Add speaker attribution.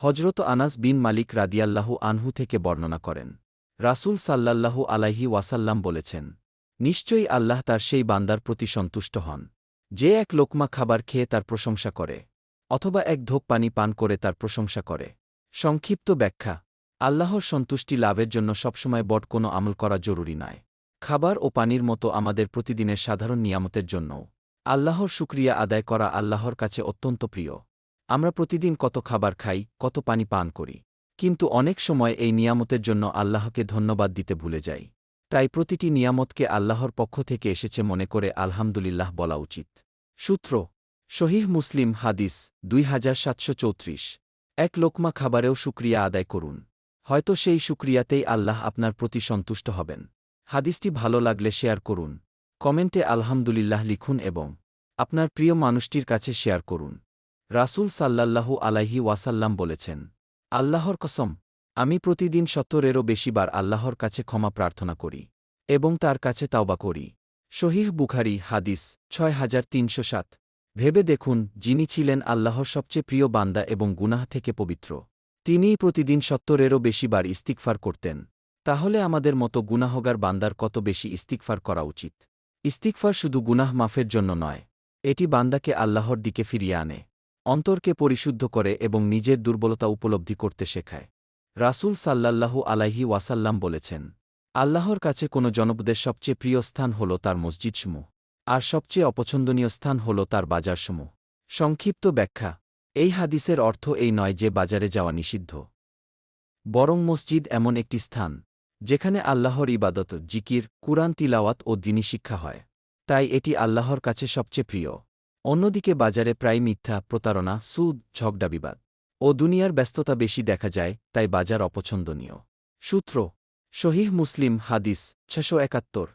Speaker 1: হজরত আনাস বিন মালিক রাদিয়াল্লাহু আনহু থেকে বর্ণনা করেন, রাসূল সাল্লাল্লাহু আলাইহি ওয়াসাল্লাম বলেছেন, নিশ্চয়ই আল্লাহ তার সেই বান্দার প্রতি সন্তুষ্ট হন যে এক লোকমা খাবার খেয়ে তার প্রশংসা করে অথবা এক ঢোক পানি পান করে তার প্রশংসা করে। সংক্ষিপ্ত ব্যাখ্যা: আল্লাহর সন্তুষ্টি লাভের জন্য সবসময় বড় কোনো আমল করা জরুরি নয়। খাবার ও পানির মতো আমাদের প্রতিদিনের সাধারণ নিয়ামতের জন্যও আল্লাহর শুকরিয়া আদায় করা আল্লাহর কাছে অত্যন্ত প্রিয়। আমরা প্রতিদিন কত খাবার খাই, কত পানি পান করি, কিন্তু অনেক সময় এই নিয়ামতের জন্য আল্লাহকে ধন্যবাদ দিতে ভুলে যাই। তাই প্রতিটি নিয়ামতকে আল্লাহর পক্ষ থেকে এসেছে মনে করে আলহামদুলিল্লাহ বলা উচিত। সূত্র: সহিহ মুসলিম হাদিস 2734। এক লোকমা খাবারেও শুকরিয়া আদায় করুন, হয়তো সেই শুকরিয়াতেই আল্লাহ আপনার প্রতি সন্তুষ্ট হবেন। হাদিসটি ভালো লাগলে শেয়ার করুন, কমেন্টে আলহামদুলিল্লাহ লিখুন এবং আপনার প্রিয় মানুষটির কাছে শেয়ার করুন। রাসূল সাল্লাল্লাহু আলাইহি ওয়াসাল্লাম বলেছেন, আল্লাহর কসম, আমি প্রতিদিন ৭০-এরও বেশিবার আল্লাহর কাছে ক্ষমা প্রার্থনা করি এবং তার কাছে তাওবা করি। সহিহ বুখারী হাদিস ৬৩০৭। ভেবে দেখুন, যিনি ছিলেন আল্লাহর সবচেয়ে প্রিয় বান্দা এবং গুনাহ থেকে পবিত্র, তিনিই প্রতিদিন ৭০-এরও বেশিবার ইস্তিগফার করতেন। তাহলে আমাদের মতো গুনাহগার বান্দার কত বেশি ইস্তিগফার করা উচিত। ইস্তিগফার শুধু গুনাহ মাফের জন্য নয়, এটি বান্দাকে আল্লাহর দিকে ফিরিয়ে আনে, অন্তরকে পরিশুদ্ধ করে এবং নিজের দুর্বলতা উপলব্ধি করতে শেখায়। রাসূল সাল্লাল্লাহু আলাইহি ওয়াসাল্লাম বলেছেন, আল্লাহর কাছে কোনো জনপদের সবচেয়ে প্রিয় স্থান হল তার মসজিদসমূহ, আর সবচেয়ে অপছন্দনীয় স্থান হল তার বাজারসমূহ। সংক্ষিপ্ত ব্যাখ্যা: এই হাদিসের অর্থ এই নয় যে বাজারে যাওয়া নিষিদ্ধ, বরং মসজিদ এমন একটি স্থান যেখানে আল্লাহর ইবাদত, জিকির, কুরআন তিলাওয়াত ও দ্বীনি শিক্ষা হয়, তাই এটি আল্লাহর কাছে সবচেয়ে প্রিয়। অন্যদিকে বাজারে প্রায় মিথ্যা, প্রতারণা, সুদ, ঝগড়া বিবাদ ও দুনিয়ার ব্যস্ততা বেশি দেখা যায়, তাই বাজার অপছন্দনীয়। সূত্র: সহিহ মুসলিম হাদিস ৬৭১।